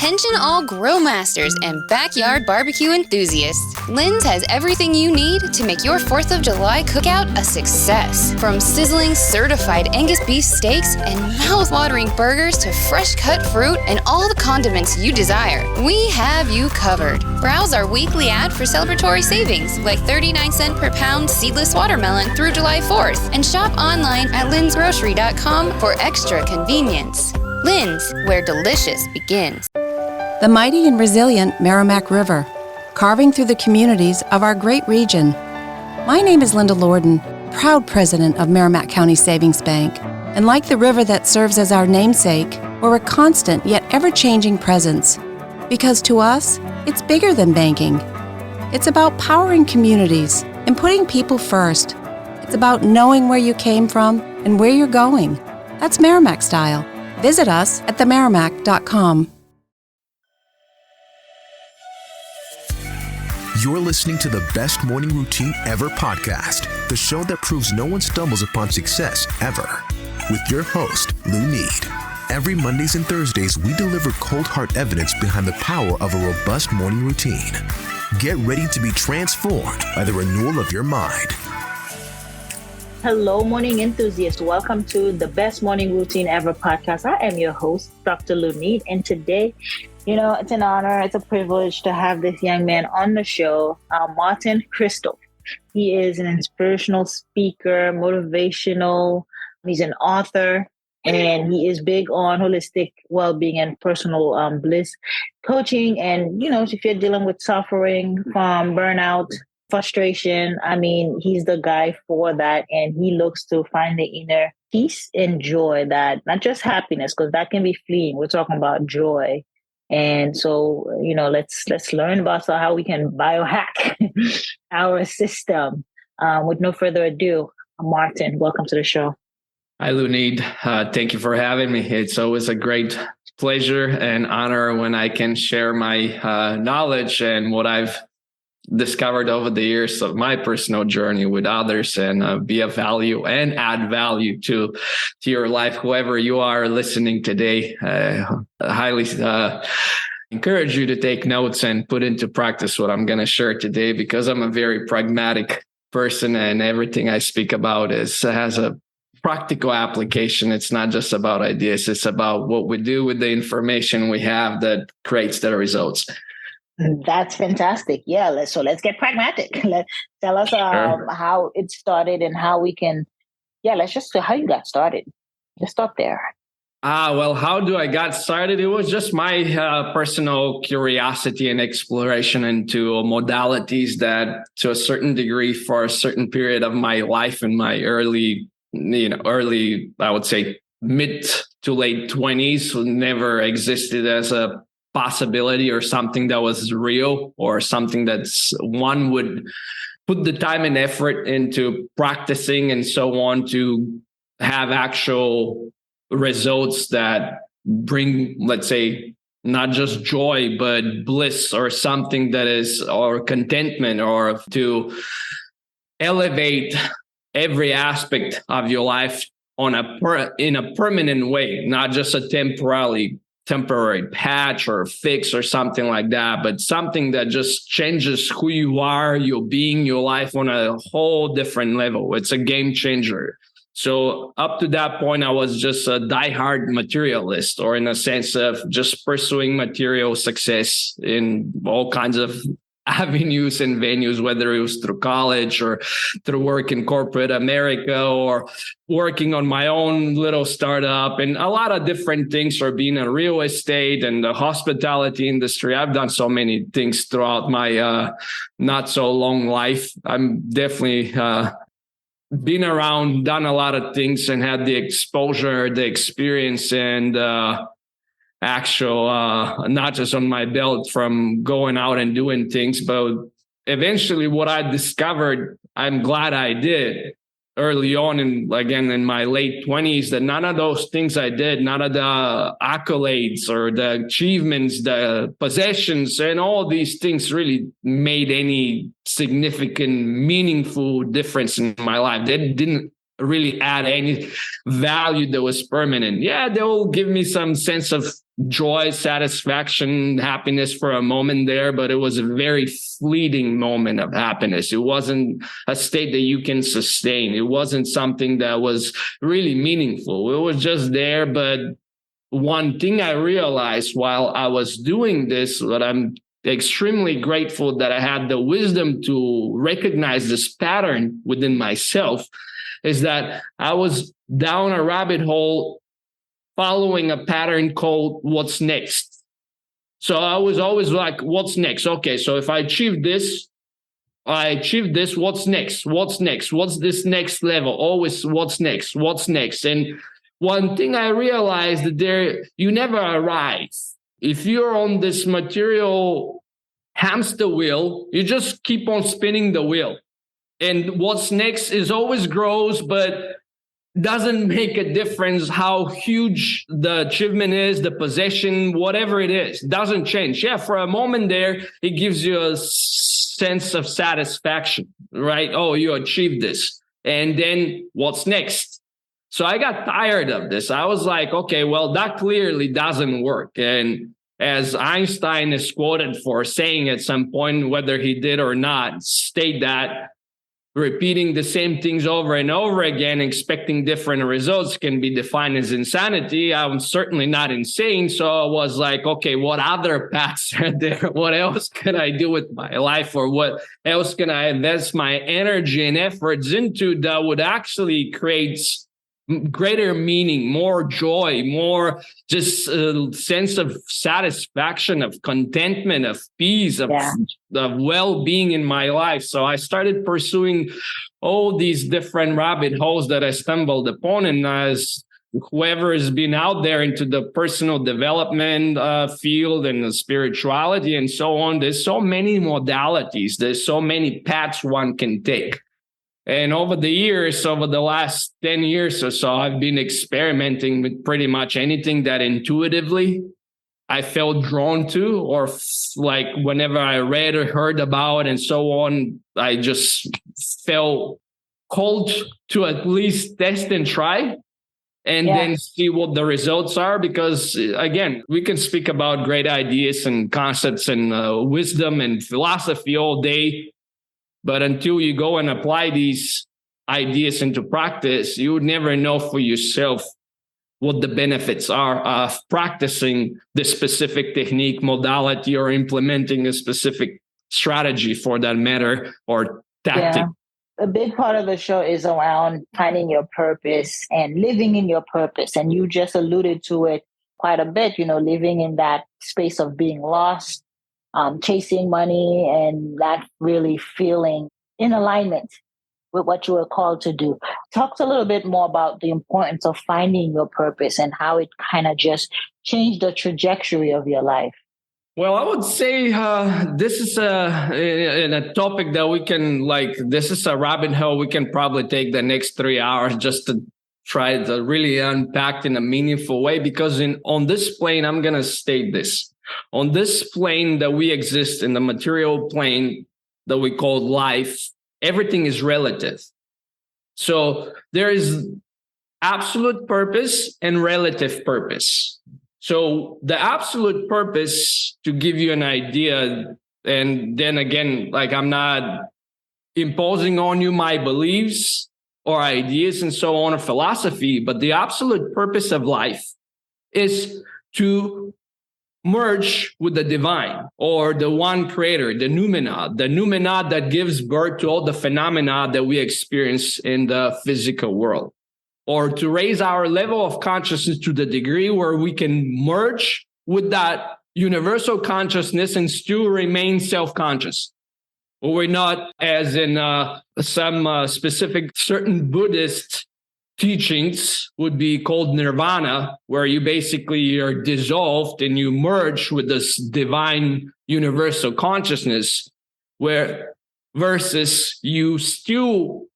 Attention all grill masters and backyard barbecue enthusiasts. Lynn's has everything you need to make your 4th of July cookout a success. From sizzling certified Angus beef steaks and mouth-watering burgers to fresh cut fruit and all the condiments you desire, we have you covered. Browse our weekly ad for celebratory savings like 39 cents per pound seedless watermelon through July 4th and shop online at lynsgrocery.com for extra convenience. Lynn's, where delicious begins. The mighty and resilient Merrimack River, carving through the communities of our great region. My name is Linda Lorden, proud president of Merrimack County Savings Bank. And like the river that serves as our namesake, we're a constant yet ever-changing presence. Because to us, it's bigger than banking. It's about powering communities and putting people first. It's about knowing where you came from and where you're going. That's Merrimack style. Visit us at themerrimack.com. You're listening to the Best Morning Routine Ever podcast, the show that proves no one stumbles upon success ever. With your host, Lou Need. Every Mondays and Thursdays, we deliver cold hard evidence behind the power of a robust morning routine. Get ready to be transformed by the renewal of your mind. Hello, morning enthusiasts. Welcome to the Best Morning Routine Ever podcast. I am your host, Dr. Lou Need, and today, it's an honor, it's a privilege to have this young man on the show, Martin Hristov. He is an inspirational speaker, motivational, he's an author, and he is big on holistic well-being and personal bliss coaching. And, if you're dealing with suffering from burnout, frustration, he's the guy for that. And he looks to find the inner peace and joy, that not just happiness, because that can be fleeting. We're talking about joy. And so, let's learn about how we can biohack our system. With no further ado, Martin, welcome to the show. Hi, Lou Need. Thank you for having me. It's always a great pleasure and honor when I can share my knowledge and what I've discovered over the years of my personal journey with others, and be of value and add value to your life, whoever you are listening today. I highly encourage you to take notes and put into practice what I'm going to share today, because I'm a very pragmatic person and everything I speak about has a practical application. It's not just about ideas. It's about what we do with the information we have that creates the results. That's fantastic. Yeah. Let's get pragmatic. Tell us how it started and how we can. Yeah. Let's just how you got started. Let's start there. Well, how do I got started? It was just my personal curiosity and exploration into modalities that, to a certain degree, for a certain period of my life in my early, I would say mid to late 20s, never existed as a possibility or something that was real or something that's one would put the time and effort into practicing and so on to have actual results that bring, let's say, not just joy, but bliss or something that is, or contentment, or to elevate every aspect of your life in a permanent way, not just a temporary patch or fix or something like that, but something that just changes who you are, your being, your life on a whole different level. It's a game changer. So up to that point, I was just a diehard materialist, or in a sense of just pursuing material success in all kinds of avenues and venues, whether it was through college or through work in corporate America or working on my own little startup and a lot of different things, or being in real estate and the hospitality industry. I've done so many things throughout my not so long life. I'm definitely been around, done a lot of things, and had the exposure, the experience, and actual, not just on my belt from going out and doing things, but eventually what I discovered, I'm glad I did early on, and again in my late 20s, that none of those things I did, none of the accolades or the achievements, the possessions, and all these things really made any significant, meaningful difference in my life. They didn't really add any value that was permanent. Yeah, they will give me some sense of joy, satisfaction, happiness for a moment there, but it was a very fleeting moment of happiness. It wasn't a state that you can sustain. It wasn't something that was really meaningful. It was just there. But one thing I realized while I was doing this, that I'm extremely grateful that I had the wisdom to recognize this pattern within myself, is that I was down a rabbit hole following a pattern called what's next. So I was always like, what's next? Okay, so if I achieve this, what's next? What's next? What's this next level? Always what's next? What's next? And one thing I realized that you never arrive. If you're on this material hamster wheel, you just keep on spinning the wheel. And what's next is always grows, but doesn't make a difference how huge the achievement is, the possession, whatever it is, doesn't change. Yeah, for a moment there, it gives you a sense of satisfaction, right? Oh, you achieved this. And then what's next? So I got tired of this. I was like, okay, well, that clearly doesn't work. And as Einstein is quoted for saying at some point, whether he did or not, state that repeating the same things over and over again, expecting different results can be defined as insanity. I'm certainly not insane. So I was like, okay, what other paths are there? What else can I do with my life? Or what else can I invest my energy and efforts into that would actually create greater meaning, more joy, more just a sense of satisfaction, of contentment, of peace, of well-being in my life. So I started pursuing all these different rabbit holes that I stumbled upon. And as whoever has been out there into the personal development field and the spirituality and so on, there's so many modalities, there's so many paths one can take. And over the last 10 years or so, I've been experimenting with pretty much anything that intuitively I felt drawn to, or like whenever I read or heard about and so on, I just felt called to at least test and try and then see what the results are. Because again, we can speak about great ideas and concepts and wisdom and philosophy all day. But until you go and apply these ideas into practice, you would never know for yourself what the benefits are of practicing the specific technique, modality, or implementing a specific strategy for that matter, or tactic. A big part of the show is around finding your purpose and living in your purpose. And you just alluded to it quite a bit, living in that space of being lost, chasing money, and not really feeling in alignment with what you were called to do. Talk a little bit more about the importance of finding your purpose and how it kind of just changed the trajectory of your life. Well, I would say this is a topic that we can this is a rabbit hole we can probably take the next 3 hours just to try to really unpack in a meaningful way. Because on this plane, I'm going to state this. On this plane that we exist in, the material plane that we call life, everything is relative. So there is absolute purpose and relative purpose. So the absolute purpose, to give you an idea, and then again, I'm not imposing on you my beliefs or ideas and so on, or philosophy, but the absolute purpose of life is to merge with the divine, or the one creator, the noumena that gives birth to all the phenomena that we experience in the physical world, or to raise our level of consciousness to the degree where we can merge with that universal consciousness and still remain self-conscious. We're not, as in some specific certain Buddhist teachings would be called nirvana, where you basically are dissolved and you merge with this divine universal consciousness, where versus you still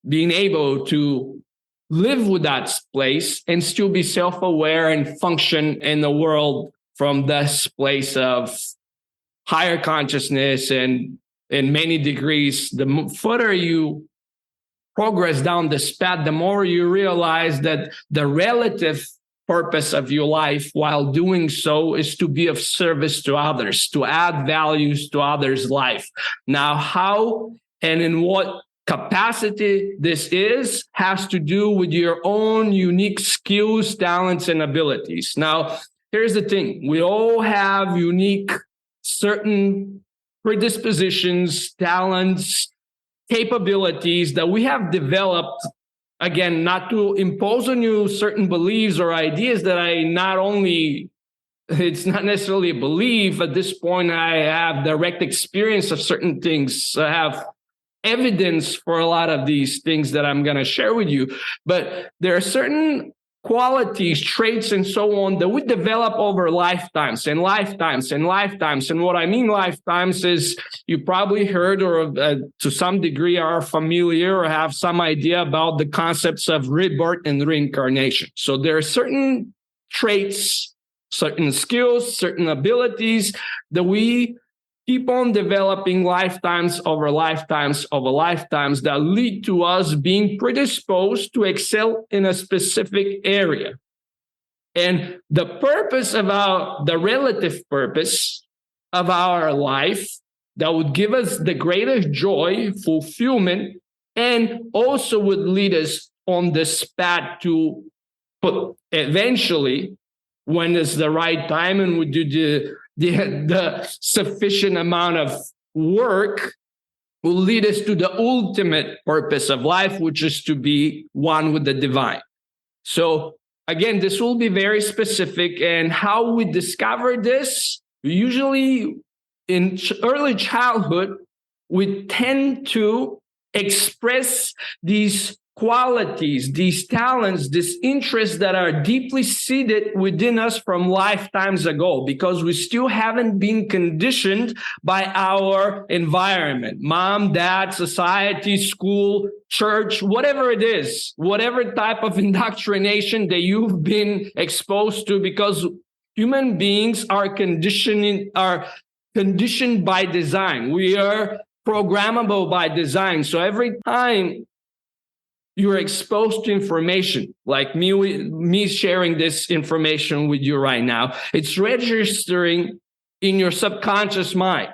being able to live with that place and still be self-aware and function in the world from this place of higher consciousness. And in many degrees, the further you progress down this path, the more you realize that the relative purpose of your life while doing so is to be of service to others, to add values to others' life. Now, how and in what capacity this has to do with your own unique skills, talents, and abilities. Now, here's the thing. We all have unique, certain predispositions, talents, capabilities that we have developed, again, not to impose on you certain beliefs or ideas that it's not necessarily a belief. At this point, I have direct experience of certain things. I have evidence for a lot of these things that I'm going to share with you. But there are certain qualities, traits, and so on that we develop over lifetimes and lifetimes and lifetimes. And what I mean lifetimes is you probably heard or to some degree are familiar or have some idea about the concepts of rebirth and reincarnation. So there are certain traits, certain skills, certain abilities that we keep on developing lifetimes over lifetimes over lifetimes that lead to us being predisposed to excel in a specific area. And the relative purpose of our life that would give us the greatest joy, fulfillment, and also would lead us on this path to eventually, when it's the right time and we do the sufficient amount of work, will lead us to the ultimate purpose of life, which is to be one with the divine. So again, this will be very specific. And how we discover this, usually in early childhood, we tend to express these qualities, these talents, these interests that are deeply seated within us from lifetimes ago, because we still haven't been conditioned by our environment, mom, dad, society, school, church, whatever it is, whatever type of indoctrination that you've been exposed to, because human beings are conditioned by design. We are programmable by design. So every time you're exposed to information, like me sharing this information with you right now, it's registering in your subconscious mind,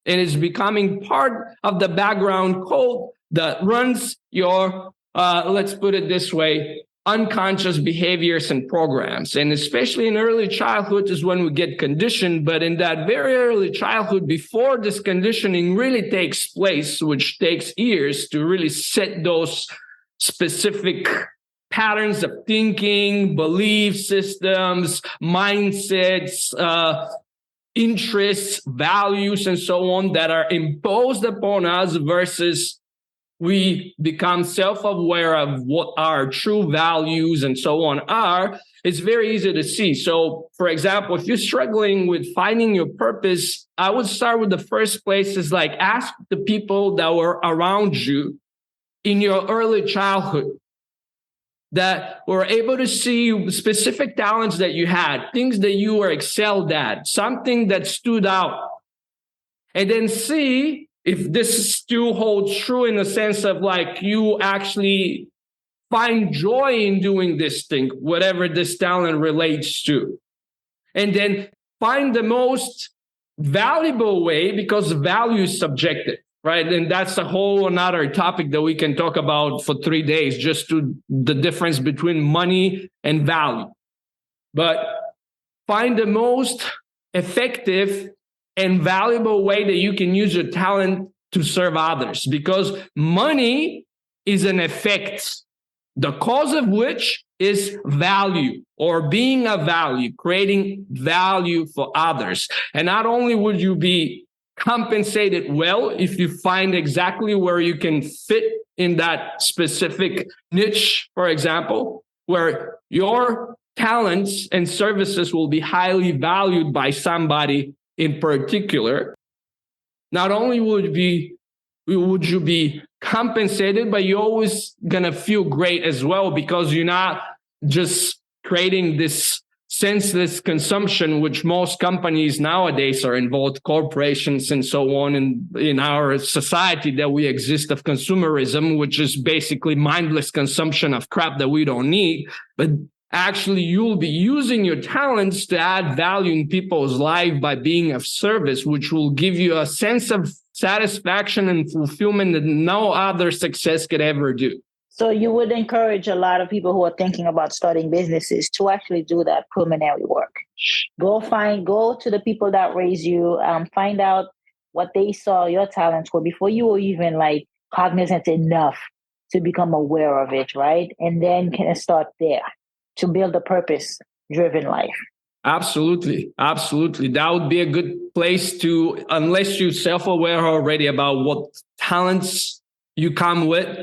and it's becoming part of the background code that runs your, let's put it this way, unconscious behaviors and programs. And especially in early childhood is when we get conditioned. But in that very early childhood, before this conditioning really takes place, which takes years to really set those specific patterns of thinking, belief systems, mindsets, interests, values, and so on that are imposed upon us, versus we become self-aware of what our true values and so on are, it's very easy to see. So, for example, if you're struggling with finding your purpose, I would start with the first place is like ask the people that were around you in your early childhood that were able to see specific talents that you had, things that you were excelled at, something that stood out. And then see if this still holds true in the sense of like you actually find joy in doing this thing, whatever this talent relates to. And then find the most valuable way, because value is subjective. Right. And that's a whole another topic that we can talk about for 3 days, just to the difference between money and value. But find the most effective and valuable way that you can use your talent to serve others, because money is an effect, the cause of which is value or being of value, creating value for others. And not only would you be compensated well if you find exactly where you can fit in that specific niche, for example, where your talents and services will be highly valued by somebody in particular. Not only would you be compensated, but you're always gonna feel great as well, because you're not just creating this senseless consumption, which most companies nowadays are involved, corporations and so on, in our society that we exist of consumerism, which is basically mindless consumption of crap that we don't need. But actually you'll be using your talents to add value in people's life by being of service, which will give you a sense of satisfaction and fulfillment that no other success could ever do. So you would encourage a lot of people who are thinking about starting businesses to actually do that preliminary work. Go to the people that raised you, find out what they saw your talents were before you were even like cognizant enough to become aware of it, right? And then can start there to build a purpose-driven life. Absolutely. Absolutely. That would be a good place to, unless you're self-aware already about what talents you come with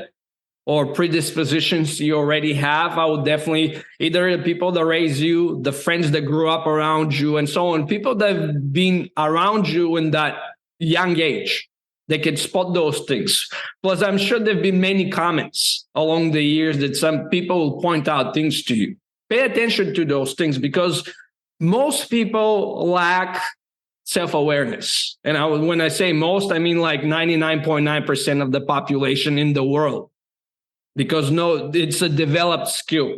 or predispositions you already have, I would definitely, either the people that raise you, the friends that grew up around you, and so on, people that have been around you in that young age, they can spot those things. Plus, I'm sure there have been many comments along the years that some people will point out things to you. Pay attention to those things, because most people lack self-awareness. And when I say most, I mean like 99.9% of the population in the world. Because it's a developed skill.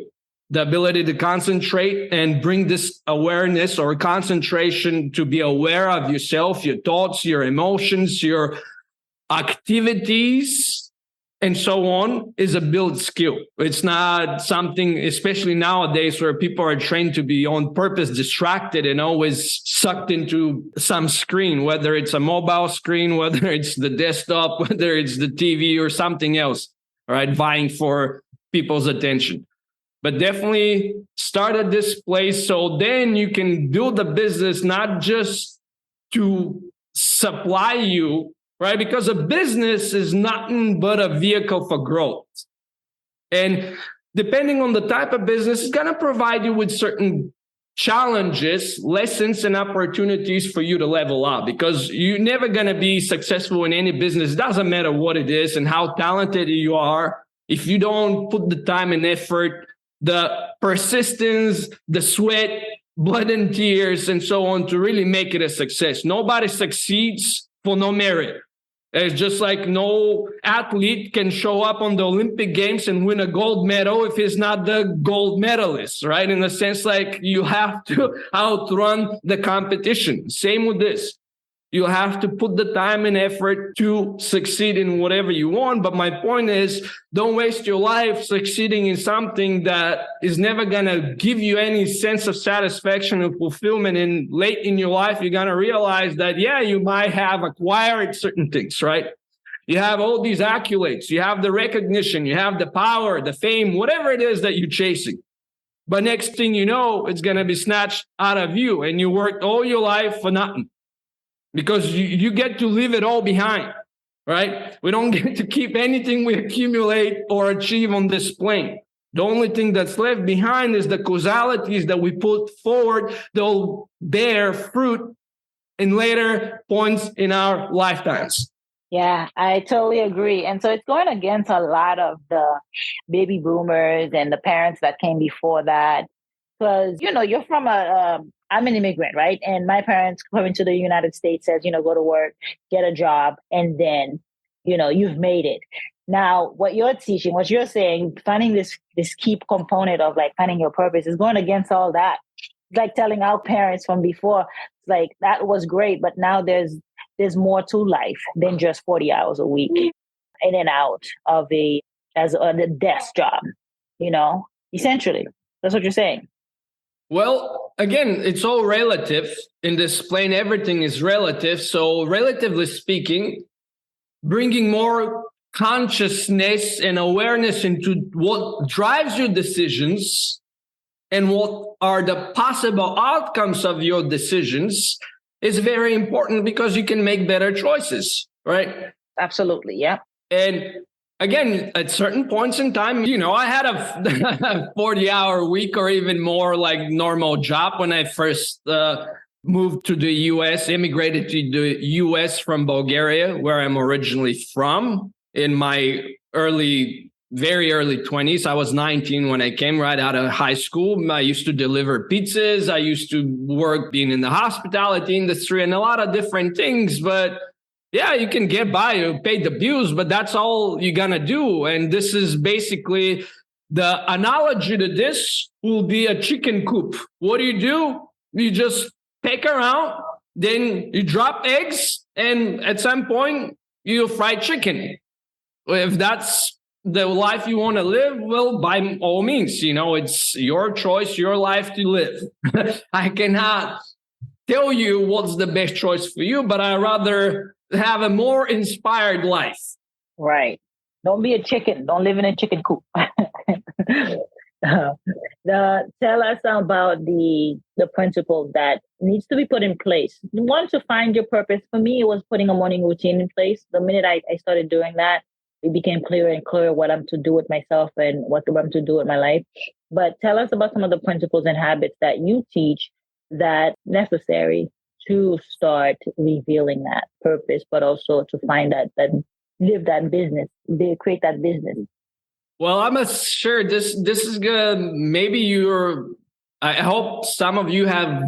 The ability to concentrate and bring this awareness or concentration to be aware of yourself, your thoughts, your emotions, your activities, and so on, is a built skill. It's not something, especially nowadays, where people are trained to be on purpose distracted and always sucked into some screen, whether it's a mobile screen, whether it's the desktop, whether it's the TV or something else, right? Vying for people's attention. But definitely start at this place, so then you can build a business not just to supply you, right? Because a business is nothing but a vehicle for growth. And depending on the type of business, it's going to provide you with certain challenges, lessons, and opportunities for you to level up, because you're never going to be successful in any business. It doesn't matter what it is and how talented you are. If you don't put the time and effort, the persistence, the sweat, blood and tears, and so on to really make it a success. Nobody succeeds for no merit. It's just like no athlete can show up on the Olympic Games and win a gold medal if he's not the gold medalist, right? In the sense, like, you have to outrun the competition. Same with this. You have to put the time and effort to succeed in whatever you want. But my point is, don't waste your life succeeding in something that is never going to give you any sense of satisfaction and fulfillment. And late in your life, you're going to realize that, yeah, you might have acquired certain things, right? You have all these accolades, you have the recognition, you have the power, the fame, whatever it is that you're chasing. But next thing you know, it's going to be snatched out of you, and you worked all your life for nothing. Because you get to leave it all behind, right? We don't get to keep anything we accumulate or achieve on this plane. The only thing that's left behind is the causalities that we put forward. They'll bear fruit in later points in our lifetimes. Yeah, I totally agree. And so it's going against a lot of the baby boomers and the parents that came before that. Because, you're from I'm an immigrant, right? And my parents coming to the United States says, go to work, get a job, and then, you've made it. Now, what you're teaching, what you're saying, finding this key component of like finding your purpose is going against all that. It's like telling our parents from before, like, that was great, but now there's more to life than just 40 hours a week in and out of the desk job, essentially. That's what you're saying. Well, again, it's all relative. In this plane, everything is relative. So relatively speaking, bringing more consciousness and awareness into what drives your decisions and what are the possible outcomes of your decisions is very important, because you can make better choices, right? Absolutely, yeah. And again, at certain points in time, I had a 40-hour week or even more, like, normal job when I first moved to the U.S., immigrated to the U.S. from Bulgaria, where I'm originally from, in my very early 20s. I was 19 when I came right out of high school. I used to deliver pizzas. I used to work being in the hospitality industry and a lot of different things. But yeah, you can get by, you pay the bills, but that's all you're going to do. And this is basically The analogy to this will be a chicken coop. What do? You just peck around, then you drop eggs, and at some point, you fry chicken. If that's the life you want to live, well, by all means, it's your choice, your life to live. I cannot tell you what's the best choice for you, but I'd rather have a more inspired life. Right. Don't be a chicken. Don't live in a chicken coop. Tell us about the principle that needs to be put in place. One, to find your purpose. For me, it was putting a morning routine in place. The minute I started doing that, it became clearer and clearer what I'm to do with myself and what I'm to do with my life. But tell us about some of the principles and habits that you teach that necessary to start revealing that purpose, but also to find that live that business, create that business. Well, I'm sure this is good. Maybe I hope some of you have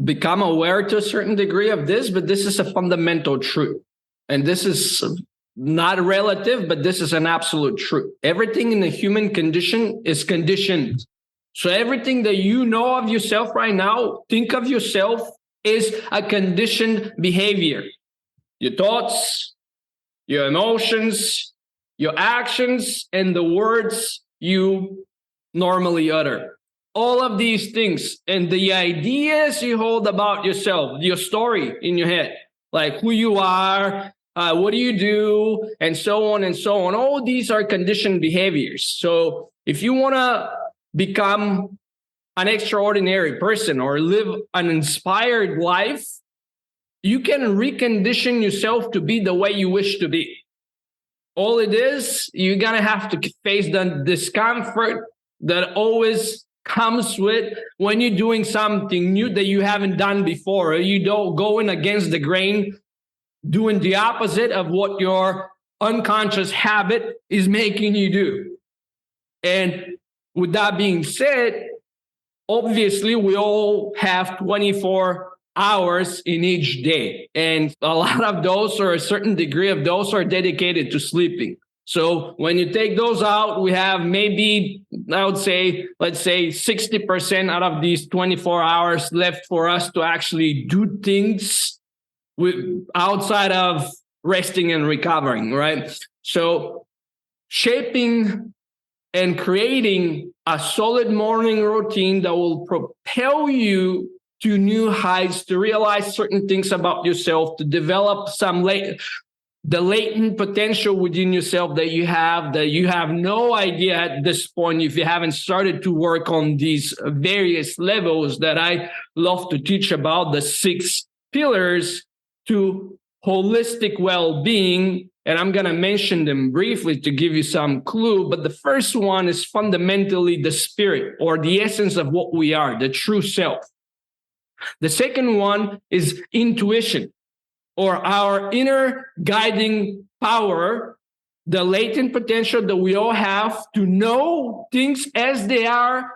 become aware to a certain degree of this, but this is a fundamental truth. And this is not relative, but this is an absolute truth. Everything in the human condition is conditioned. So everything that you know of yourself right now, think of yourself is a conditioned behavior. Your thoughts, your emotions, your actions, and the words you normally utter. All of these things and the ideas you hold about yourself, your story in your head, like who you are, what do you do, and so on and so on. All these are conditioned behaviors. So if you want to become an extraordinary person or live an inspired life, you can recondition yourself to be the way you wish to be. All it is, you're going to have to face the discomfort that always comes with when you're doing something new that you haven't done before, or you don't going against the grain, doing the opposite of what your unconscious habit is making you do. And with that being said, obviously we all have 24 hours in each day. And a lot of those, or a certain degree of those, are dedicated to sleeping. So when you take those out, we have maybe, I would say, let's say 60% out of these 24 hours left for us to actually do things outside of resting and recovering, right? So shaping and creating a solid morning routine that will propel you to new heights, to realize certain things about yourself, to develop the latent potential within yourself that you have no idea at this point if you haven't started to work on these various levels that I love to teach about, the 6 pillars to holistic well-being. And I'm going to mention them briefly to give you some clue. But the first one is fundamentally the spirit, or the essence of what we are, the true self. The second one is intuition, or our inner guiding power, the latent potential that we all have to know things as they are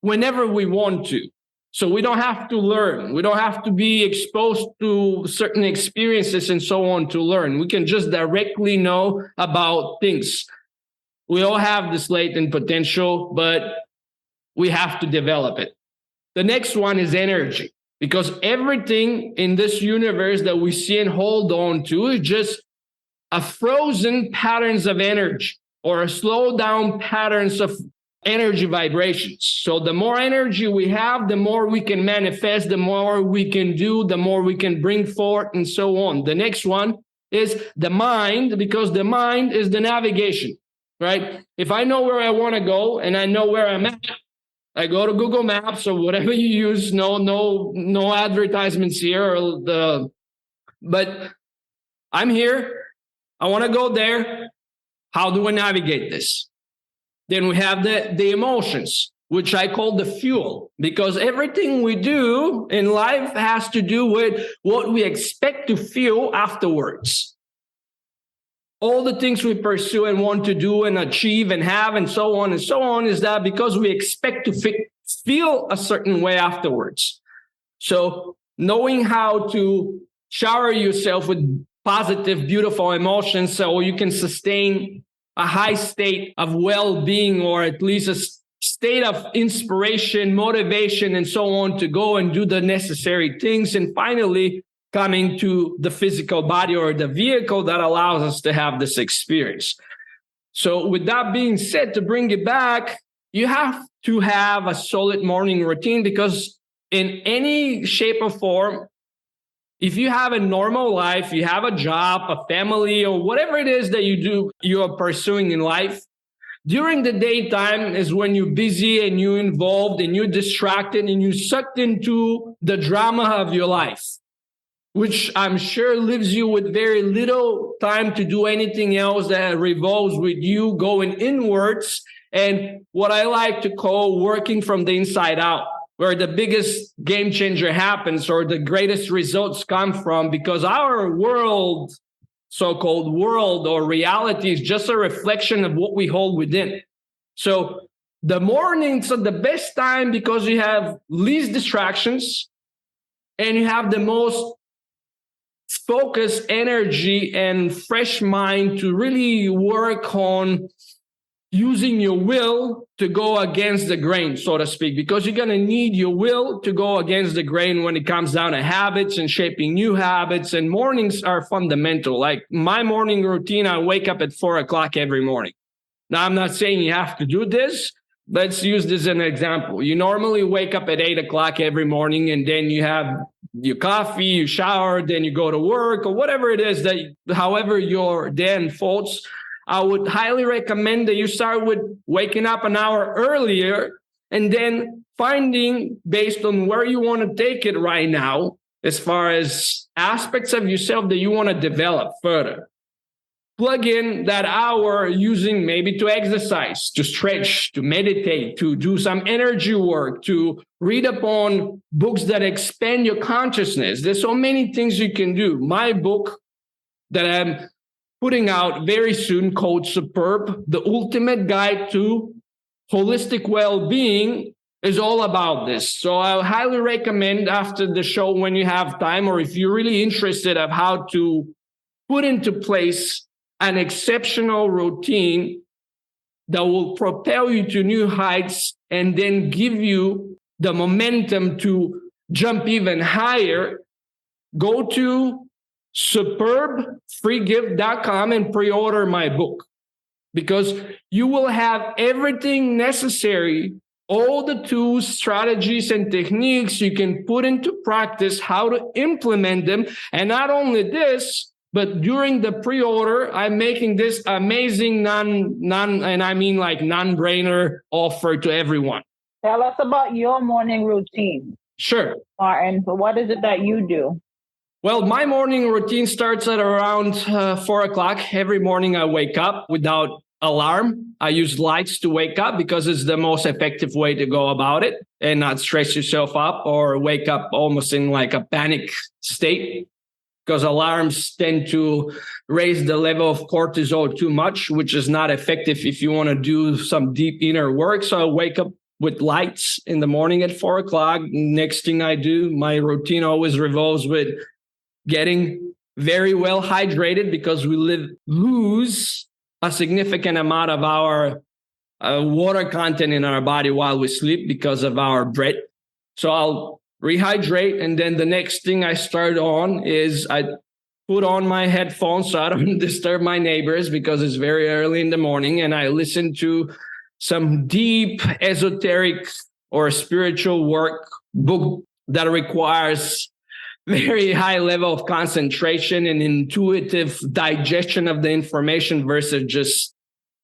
whenever we want to. So we don't have to learn. We don't have to be exposed to certain experiences and so on to learn. We can just directly know about things. We all have this latent potential, but we have to develop it. The next one is energy. Because everything in this universe that we see and hold on to is just a frozen patterns of energy, or a slow down patterns of energy vibrations. So the more energy we have, the more we can manifest, the more we can do, the more we can bring forth, and so on. The next one is the mind, because the mind is the navigation, right? If I know where I want to go and I know where I'm at, I go to Google Maps or whatever you use. No advertisements here. But I'm here. I want to go there. How do I navigate this? Then we have the emotions, which I call the fuel, because everything we do in life has to do with what we expect to feel afterwards. All the things we pursue and want to do and achieve and have and so on is that because we expect to feel a certain way afterwards. So knowing how to shower yourself with positive, beautiful emotions so you can sustain a high state of well-being, or at least a state of inspiration, motivation, and so on, to go and do the necessary things. And finally, coming to the physical body or the vehicle that allows us to have this experience. So with that being said, to bring it back, you have to have a solid morning routine, because in any shape or form, if you have a normal life, you have a job, a family, or whatever it is that you are pursuing in life, during the daytime is when you're busy and you're involved and you're distracted and you're sucked into the drama of your life, which I'm sure leaves you with very little time to do anything else that revolves with you going inwards, and what I like to call working from the inside out, where the biggest game changer happens or the greatest results come from, because our world, so-called world or reality, is just a reflection of what we hold within. So the mornings are the best time because you have least distractions and you have the most focus, energy, and fresh mind to really work on using your will to go against the grain, so to speak, because you're going to need your will to go against the grain when it comes down to habits and shaping new habits. And mornings are fundamental. Like my morning routine, I wake up at 4:00 every morning. Now, I'm not saying you have to do this. Let's use this as an example. You normally wake up at 8:00 every morning, and then you have your coffee, you shower, then you go to work, or whatever it is that, however your day unfolds. I would highly recommend that you start with waking up an hour earlier, and then finding, based on where you want to take it right now, as far as aspects of yourself that you want to develop further. Plug in that hour using maybe to exercise, to stretch, to meditate, to do some energy work, to read upon books that expand your consciousness. There's so many things you can do. My book that I'm putting out very soon, called Superb, The Ultimate Guide to Holistic Well-Being, is all about this. So I highly recommend after the show, when you have time, or if you're really interested of how to put into place an exceptional routine that will propel you to new heights and then give you the momentum to jump even higher, go to superbfreegift.com and pre-order my book, because you will have everything necessary, all the tools, strategies, and techniques you can put into practice, how to implement them. And not only this, but during the pre-order, I'm making this amazing non-brainer offer to everyone. Tell us about your morning routine. Sure. Martin, what is it that you do? Well, my morning routine starts at around 4:00 every morning. I wake up without alarm. I use lights to wake up because it's the most effective way to go about it and not stress yourself up or wake up almost in like a panic state, because alarms tend to raise the level of cortisol too much, which is not effective if you want to do some deep inner work. So I wake up with lights in the morning at 4:00. Next thing I do, my routine always revolves with getting very well hydrated, because we lose a significant amount of our water content in our body while we sleep because of our breath. So I'll rehydrate, and then the next thing I start on is I put on my headphones so I don't disturb my neighbors, because it's very early in the morning, and I listen to some deep esoteric or spiritual work book that requires very high level of concentration and intuitive digestion of the information versus just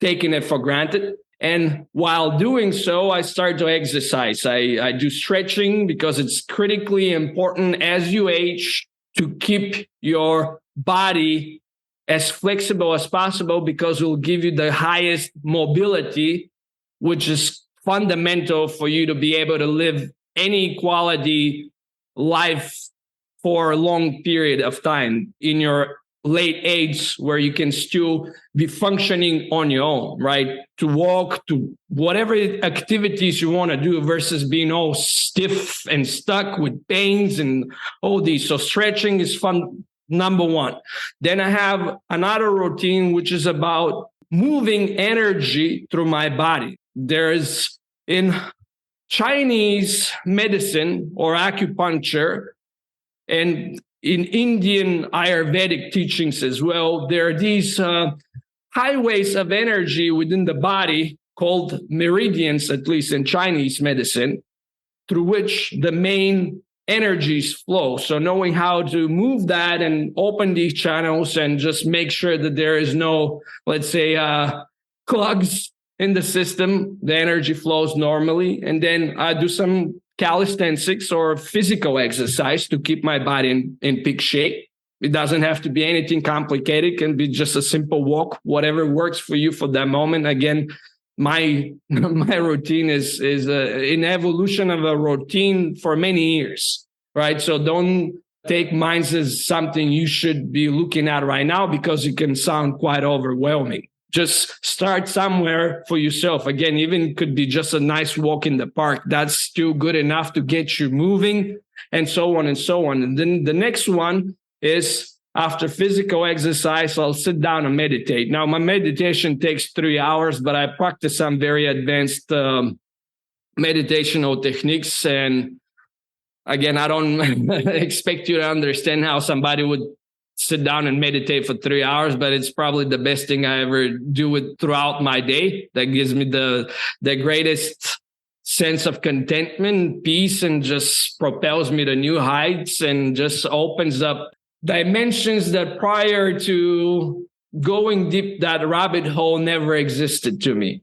taking it for granted. And while doing so, I start to exercise. I do stretching, because it's critically important as you age to keep your body as flexible as possible, because it will give you the highest mobility, which is fundamental for you to be able to live any quality life for a long period of time in your late age, where you can still be functioning on your own, right? To walk, to whatever activities you want to do, versus being all stiff and stuck with pains and all these. So stretching is fun, number one. Then I have another routine, which is about moving energy through my body. There's in Chinese medicine or acupuncture and in Indian Ayurvedic teachings as well, there are these highways of energy within the body called meridians, at least in Chinese medicine, through which the main energies flow. So knowing how to move that and open these channels and just make sure that there is no, let's say, clogs in the system, the energy flows normally. And then I do some calisthenics or physical exercise to keep my body in peak shape. It doesn't have to be anything complicated. It can be just a simple walk, whatever works for you for that moment. Again, my routine is an evolution of a routine for many years, right? So don't take mine as something you should be looking at right now because it can sound quite overwhelming. Just start somewhere for yourself. Again, even could be just a nice walk in the park. That's still good enough to get you moving and so on and so on. And then the next one is after physical exercise, I'll sit down and meditate. Now, my meditation takes 3 hours, but I practice some very advanced meditational techniques. And again, I don't expect you to understand how somebody would sit down and meditate for 3 hours, but it's probably the best thing I ever do it throughout my day. That gives me the greatest sense of contentment, peace, and just propels me to new heights and just opens up dimensions that prior to going deep that rabbit hole never existed to me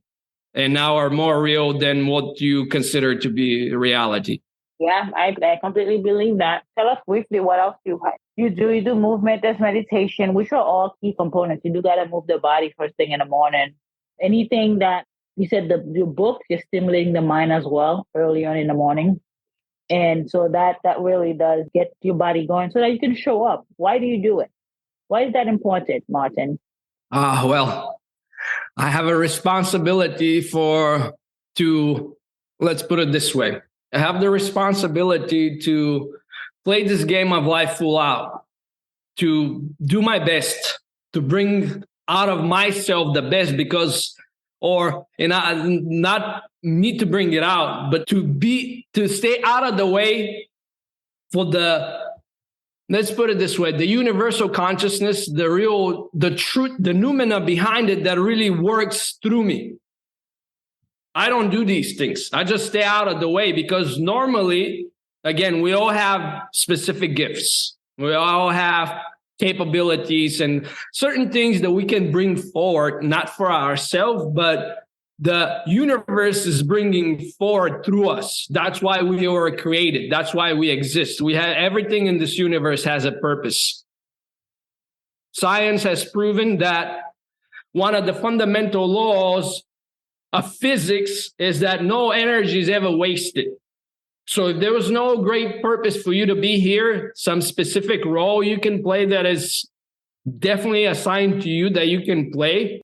and now are more real than what you consider to be reality. Yeah, I completely believe that. Tell us briefly what else you do. You do movement, there's meditation, which are all key components. You do got to move the body first thing in the morning. Anything that you said, your book, you're stimulating the mind as well early on in the morning. And so that really does get your body going so that you can show up. Why do you do it? Why is that important, Martin? Well, I have a responsibility let's put it this way. I have the responsibility to play this game of life full out, to do my best, to bring out of myself the best not me to bring it out, but to stay out of the way for let's put it this way, the universal consciousness, the truth, the noumena behind it that really works through me. I don't do these things. I just stay out of the way because normally, again, we all have specific gifts. We all have capabilities and certain things that we can bring forward, not for ourselves, but the universe is bringing forward through us. That's why we were created. That's why we exist. Everything in this universe has a purpose. Science has proven that one of the fundamental laws of physics is that no energy is ever wasted. So if there was no great purpose for you to be here, some specific role you can play that is definitely assigned to you that you can play,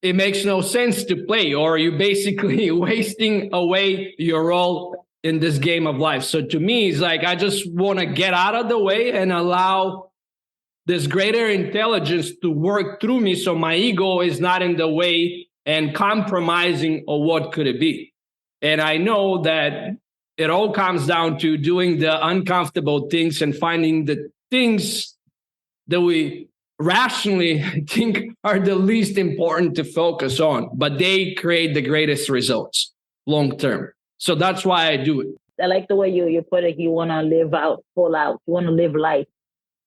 it makes no sense to play, or you're basically wasting away your role in this game of life. So to me, it's like I just want to get out of the way and allow this greater intelligence to work through me so my ego is not in the way and compromising on what could it be. And I know that it all comes down to doing the uncomfortable things and finding the things that we rationally think are the least important to focus on, but they create the greatest results long term. So that's why I do it. I like the way you put it. You want to live out, full out. You want to live life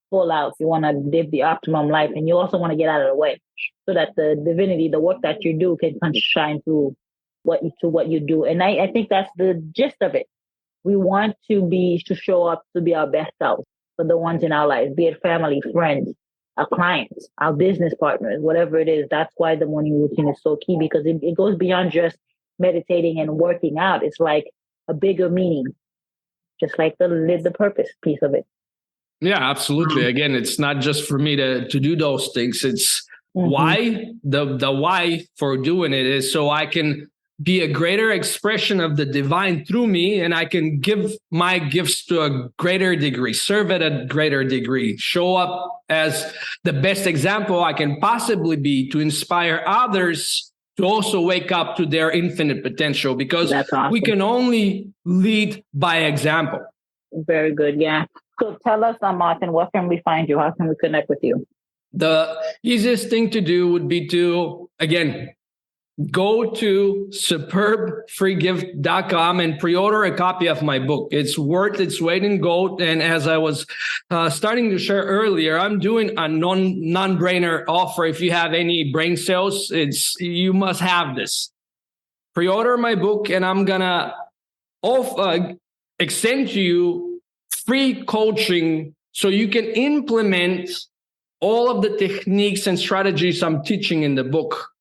full out. You want to live the optimum life. And you also want to get out of the way so that the divinity, the work that you do can shine through what you do. And I think that's the gist of it. We want to show up to be our best selves for the ones in our lives, be it family, friends, our clients, our business partners, whatever it is. That's why the morning routine is so key, because it goes beyond just meditating and working out. It's like a bigger meaning, just like the purpose piece of it. Yeah, absolutely. Again, it's not just for me to do those things. It's why. The why for doing it is so I can be a greater expression of the divine through me, and I can give my gifts to a greater degree, serve at a greater degree, show up as the best example I can possibly be to inspire others to also wake up to their infinite potential, because That's awesome. we can only lead by example. Very good. Yeah. So tell us, Martin, where can we find you? How can we connect with you? The easiest thing to do would be to, again, go to superbfreegift.com and pre-order a copy of my book. It's worth its weight in gold. And as I was starting to share earlier, I'm doing a non-brainer offer. If you have any brain cells, you must have this. Pre-order my book, and I'm gonna extend to you free coaching so you can implement all of the techniques and strategies I'm teaching in the book.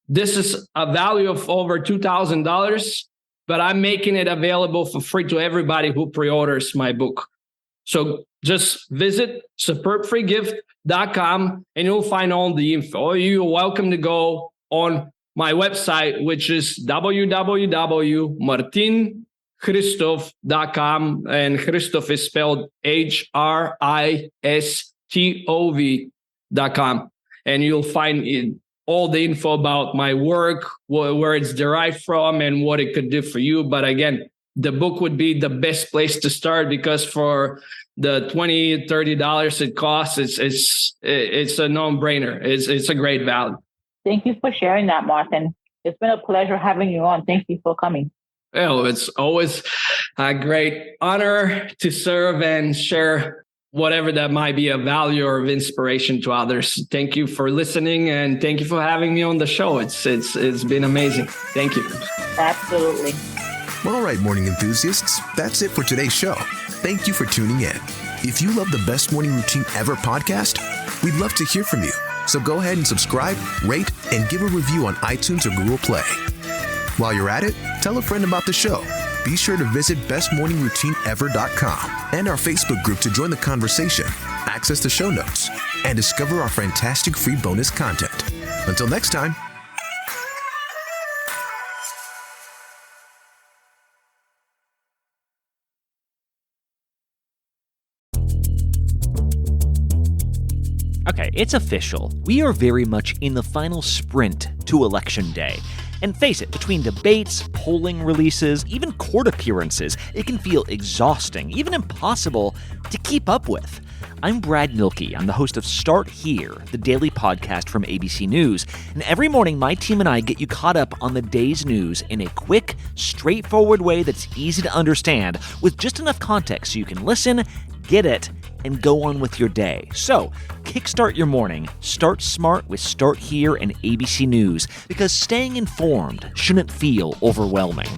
This is a value of over $2,000, but I'm making it available for free to everybody who pre-orders my book. So just visit superbfreegift.com and you'll find all the info. Or you're welcome to go on my website, which is www.martinhristov.com, and Hristov is spelled HRISTOV.com. And you'll find all the info about my work, where it's derived from, and what it could do for you. But again, the book would be the best place to start, because for the $20, $30 it costs, it's a no-brainer. It's a great value. Thank you for sharing that, Martin. It's been a pleasure having you on. Thank you for coming. Well, it's always a great honor to serve and share whatever that might be of value or of inspiration to others. Thank you for listening, and thank you for having me on the show. It's been amazing. Thank you. Absolutely. All right, morning enthusiasts, that's it for today's show. Thank you for tuning in. If you love the Best Morning Routine Ever podcast, we'd love to hear from you. So go ahead and subscribe, rate, and give a review on iTunes or Google Play. While you're at it, tell a friend about the show. Be sure to visit bestmorningroutineever.com and our Facebook group to join the conversation, access the show notes, and discover our fantastic free bonus content. Until next time. Okay, it's official. We are very much in the final sprint to Election Day. And face it, between debates, polling releases, even court appearances, it can feel exhausting, even impossible to keep up with. I'm Brad Milkey. I'm the host of Start Here, the daily podcast from ABC News. And every morning, my team and I get you caught up on the day's news in a quick, straightforward way that's easy to understand, with just enough context so you can listen, get it, and go on with your day. So, kickstart your morning. Start smart with Start Here and ABC News, because staying informed shouldn't feel overwhelming.